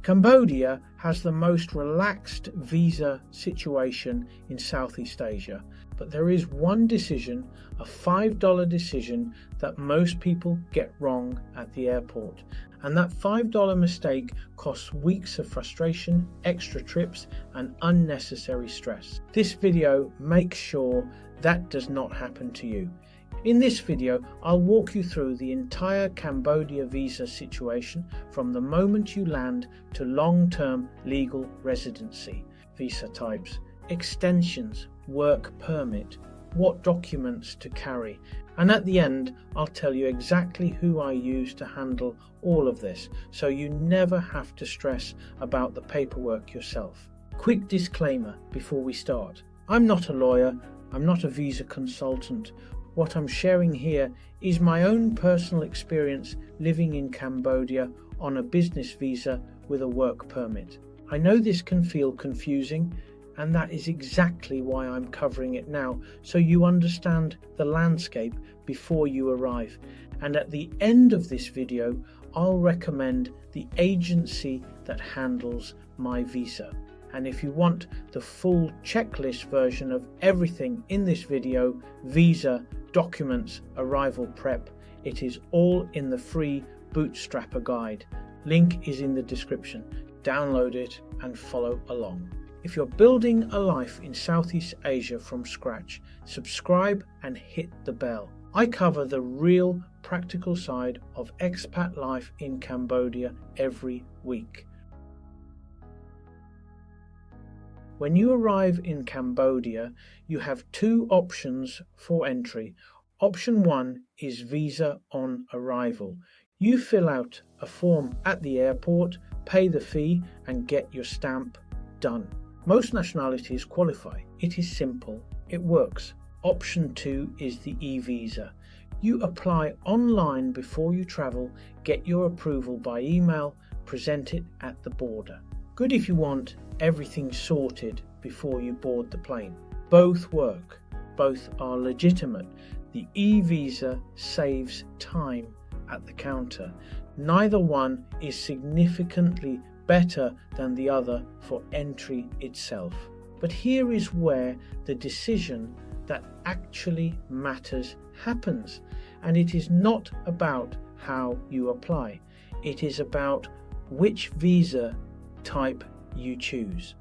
Cambodia has the most relaxed visa situation in Southeast Asia, but there is one decision, a $5 decision, that most people get wrong at the airport. And that $5 mistake costs weeks of frustration, extra trips, and unnecessary stress. This video makes sure that does not happen to you. In this video, I'll walk you through the entire Cambodia visa situation from the moment you land to long-term legal residency, visa types, extensions, work permit, what documents to carry, and at the end I'll tell you exactly who I use to handle all of this, so you never have to stress about the paperwork yourself. Quick disclaimer before we start. I'm not a lawyer, I'm not a visa consultant. What I'm sharing here is my own personal experience living in Cambodia on a business visa with a work permit. I know this can feel confusing, and that is exactly why I'm covering it now, so you understand the landscape before you arrive. And at the end of this video, I'll recommend the agency that handles my visa. And if you want the full checklist version of everything in this video, visa, documents, arrival prep, it is all in the free Bootstrapper guide. Link is in the description. Download it and follow along. If you're building a life in Southeast Asia from scratch, subscribe and hit the bell. I cover the real practical side of expat life in Cambodia every week. When you arrive in Cambodia, you have two options for entry. Option 1 is visa on arrival. You fill out a form at the airport, pay the fee, and get your stamp. Done. Most nationalities qualify. It is simple. It works. Option 2 is the e-visa. You apply online before you travel, get your approval by email, present it at the border. Good if you want everything sorted before you board the plane. Both work. Both are legitimate. The e-visa saves time at the counter. Neither one is significantly better than the other for entry itself. But here is where the decision that actually matters happens. And it is not about how you apply. It is about which visa type you choose.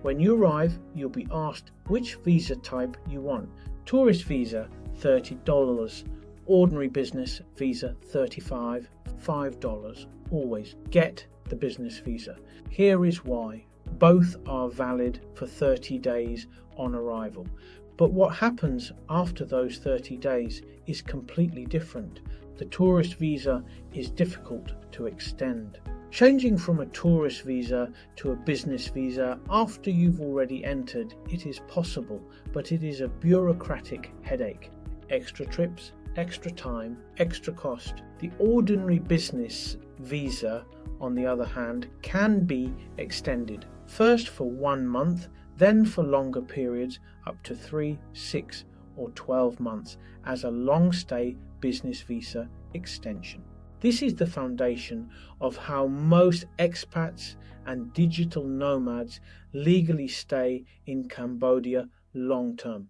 When you arrive, you'll be asked which visa type you want. Tourist visa, $30. Ordinary business visa, $35. $5. Always get the business visa. Here is why. Both are valid for 30 days on arrival. But what happens after those 30 days is completely different. The tourist visa is difficult to extend. Changing from a tourist visa to a business visa after you've already entered, it is possible, but it is a bureaucratic headache. Extra trips, extra time, extra cost. The ordinary business visa, on the other hand, can be extended. First for 1 month, then for longer periods up to 3, 6 or 12 months as a long stay business visa extension. This is the foundation of how most expats and digital nomads legally stay in Cambodia long term.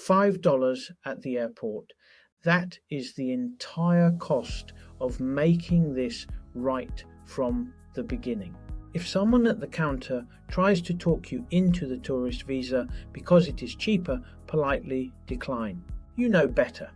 $5 at the airport. That is the entire cost of making this right from the beginning. If someone at the counter tries to talk you into the tourist visa because it is cheaper, politely decline. You know better.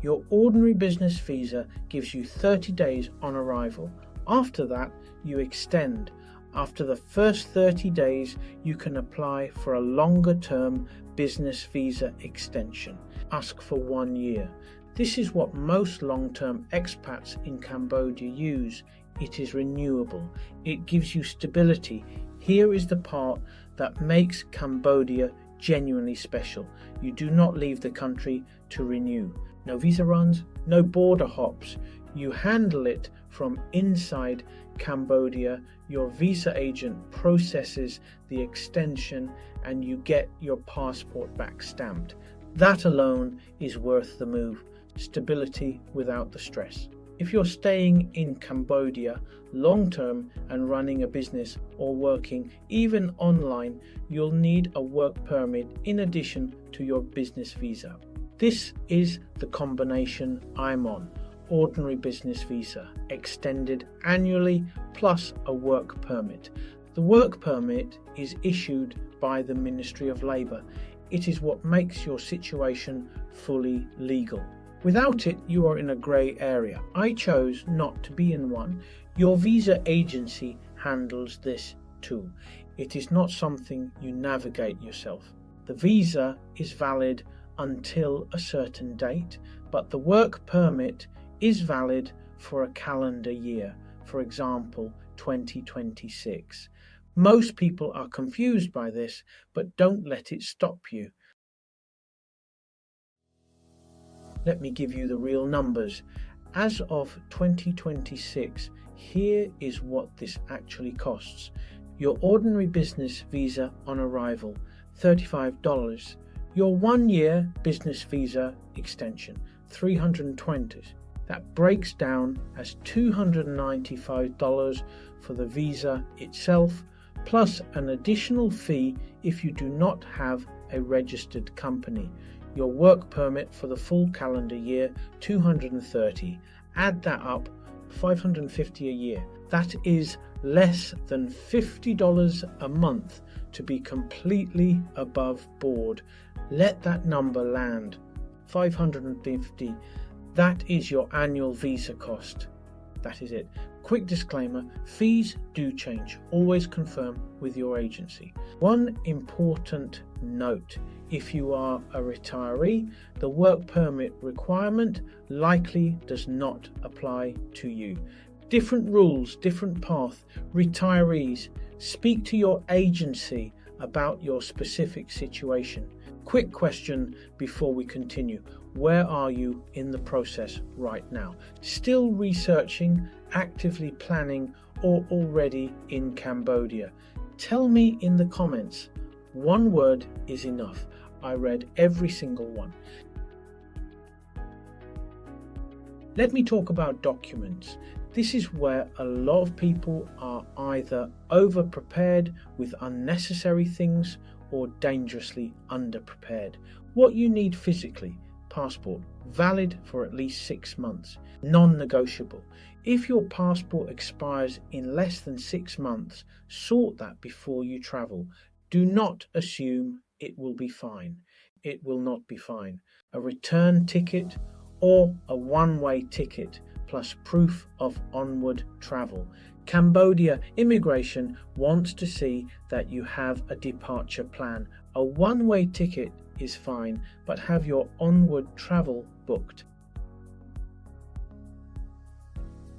Your ordinary business visa gives you 30 days on arrival. After that, you extend. After the first 30 days, you can apply for a longer term business visa extension. Ask for 1 year. This is what most long-term expats in Cambodia use. It is renewable. It gives you stability. Here is the part that makes Cambodia genuinely special. You do not leave the country to renew. No visa runs, no border hops. You handle it from inside Cambodia. Your visa agent processes the extension and you get your passport back stamped. That alone is worth the move. stability without the stress. If you're staying in Cambodia long term and running a business or working even online, you'll need a work permit in addition to your business visa. This is the combination I'm on: ordinary business visa, extended annually, plus a work permit. The work permit is issued by the Ministry of Labour. It is what makes your situation fully legal. Without it, you are in a grey area. I chose not to be in one. Your visa agency handles this too. It is not something you navigate yourself. The visa is valid until a certain date, but the work permit is valid for a calendar year, for example 2026. Most people are confused by this, but don't let it stop you. Let me give you the real numbers. As of 2026, here is what this actually costs. Your ordinary business visa on arrival, $35. Your 1 year business visa extension, $320. That breaks down as $295 for the visa itself, plus an additional fee if you do not have a registered company. Your work permit for the full calendar year, $230. Add that up, $550 a year. That is less than $50 a month to be completely above board. Let that number land. $550. That is your annual visa cost. That is it. Quick disclaimer, fees do change. Always confirm with your agency. One important note: if you are a retiree, the work permit requirement likely does not apply to you. Different rules, different path. Retirees, speak to your agency about your specific situation. Quick question before we continue. Where are you in the process right now? Still researching, actively planning, or already in Cambodia? Tell me in the comments. One word is enough. I read every single one. Let me talk about documents. This is where a lot of people are either over-prepared with unnecessary things or dangerously under-prepared. What you need physically: passport, valid for at least 6 months, non-negotiable. If your passport expires in less than 6 months, sort that before you travel. Do not assume it will be fine. It will not be fine. A return ticket or a one-way ticket plus proof of onward travel. Cambodia immigration wants to see that you have a departure plan. A one-way ticket is fine, but have your onward travel booked.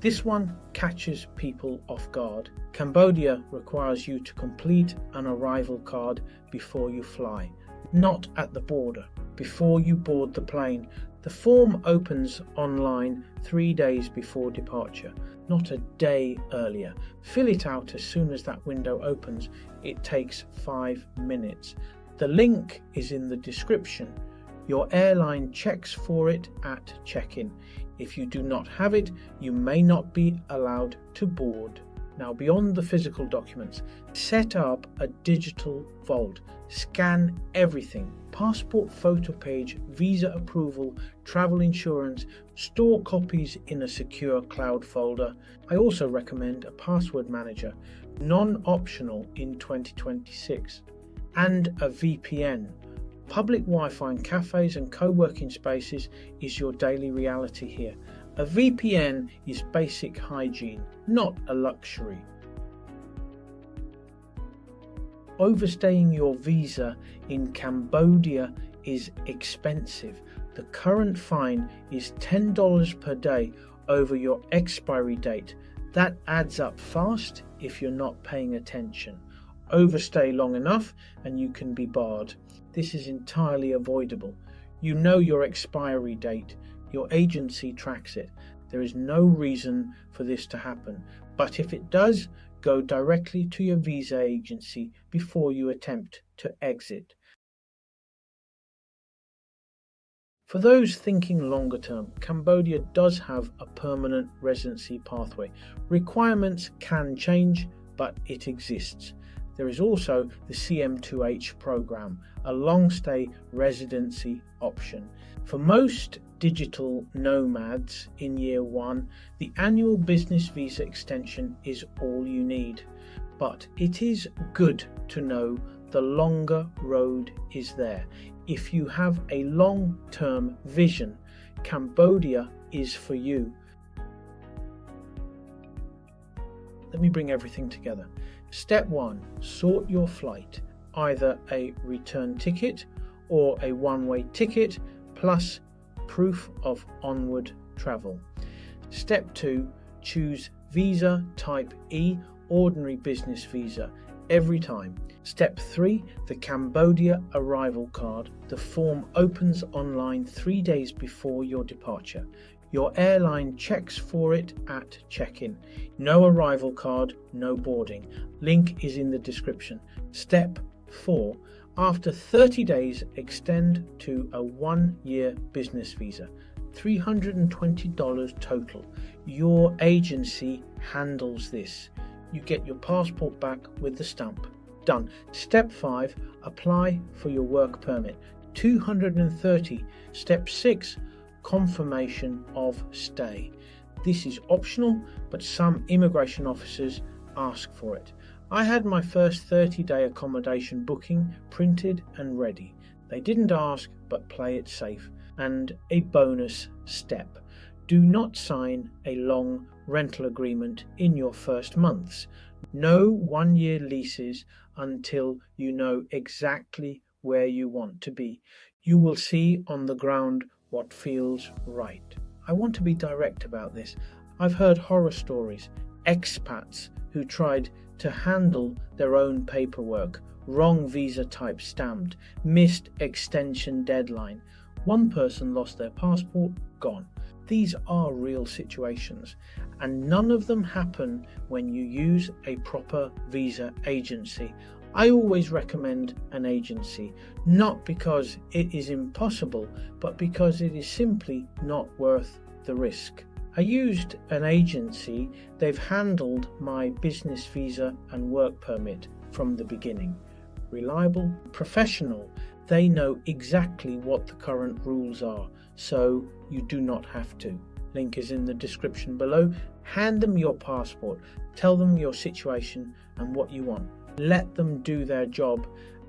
This one catches people off guard. Cambodia requires you to complete an arrival card before you fly, not at the border, before you board the plane. The form opens online 3 days before departure, not a day earlier. Fill it out as soon as that window opens. It takes 5 minutes. The link is in the description. Your airline checks for it at check-in. If you do not have it, you may not be allowed to board. Now, beyond the physical documents, set up a digital vault. Scan everything: passport photo page, visa approval, travel insurance. Store copies in a secure cloud folder. I also recommend a password manager, non-optional in 2026, and a VPN. Public Wi-Fi in cafes and co-working spaces is your daily reality here. A VPN is basic hygiene, not a luxury. Overstaying your visa in Cambodia is expensive. The current fine is $10 per day over your expiry date. That adds up fast if you're not paying attention. Overstay long enough and you can be barred. This is entirely avoidable. You know your expiry date. Your agency tracks it. There is no reason for this to happen. But if it does, go directly to your visa agency before you attempt to exit. For those thinking longer term, Cambodia does have a permanent residency pathway. Requirements can change, but it exists. There is also the CM2H program, a long stay residency option. For most digital nomads in year one, the annual business visa extension is all you need. But it is good to know the longer road is there. If you have a long-term vision, Cambodia is for you. Let me bring everything together. Step 1, sort your flight, either a return ticket or a one-way ticket plus proof of onward travel. Step 2, choose visa type E, ordinary business visa, every time. Step 3, the Cambodia Arrival Card. The form opens online 3 days before your departure. Your airline checks for it at check-in. No arrival card, no boarding. Link is in the description. Step 4, after 30 days, extend to a 1-year business visa. $320 total. Your agency handles this. You get your passport back with the stamp. Done. Step 5, apply for your work permit. $230. Step 6, confirmation of stay. This is optional, but some immigration officers ask for it. I had my first 30-day accommodation booking printed and ready. They didn't ask, but play it safe. And a bonus step: do not sign a long rental agreement in your first months. No 1-year leases until you know exactly where you want to be. You will see on the ground what feels right. I want to be direct about this. I've heard horror stories. Expats who tried to handle their own paperwork, wrong visa type stamped, missed extension deadline. One person lost their passport, gone. These are real situations, and none of them happen when you use a proper visa agency. I always recommend an agency, not because it is impossible, but because it is simply not worth the risk. I used an agency. They've handled my business visa and work permit from the beginning. Reliable, professional. They know exactly what the current rules are, so you do not have to. Link is in the description below. Hand them your passport. Tell them your situation and what you want. Let them do their job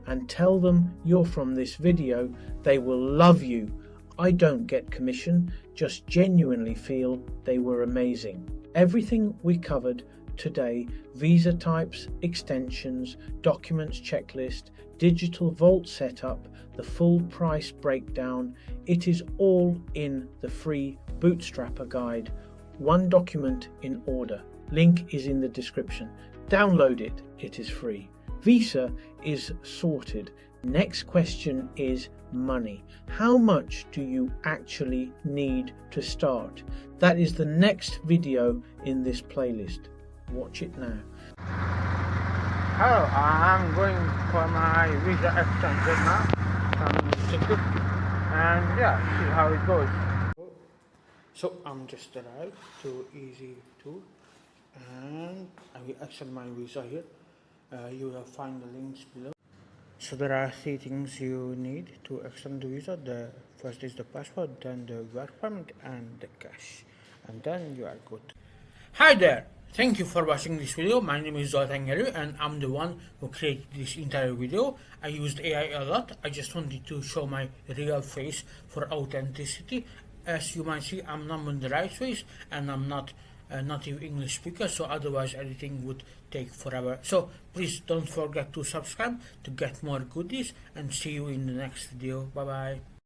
and tell them you're from this video. They will love you. I don't get commission, just genuinely feel they were amazing. Everything we covered today, visa types, extensions, documents checklist, digital vault setup, the full price breakdown, it is all in the free Bootstrapper guide. One document in order. Link is in the description. Download it, it is free. Visa is sorted. Next question is money. How much do you actually need to start? That is the next video in this playlist. Watch it now. Hello, I'm going for my visa extension now. Ticket, and yeah, see how it goes. So I'm just arrived to EZ2 and I will extend my visa here. You will find the links below. So there are 3 things you need to extend the visa. The first is the passport, then the work permit and the cash, and then you are good. Hi there, thank you for watching this video. My name is Onward and I'm the one who created this entire video. I used AI a lot. I just wanted to show my real face for authenticity. As you might see, I'm not on the right face and I'm not a native English speaker, so otherwise editing would take forever. So please don't forget to subscribe to get more goodies, and see you in the next video. Bye bye.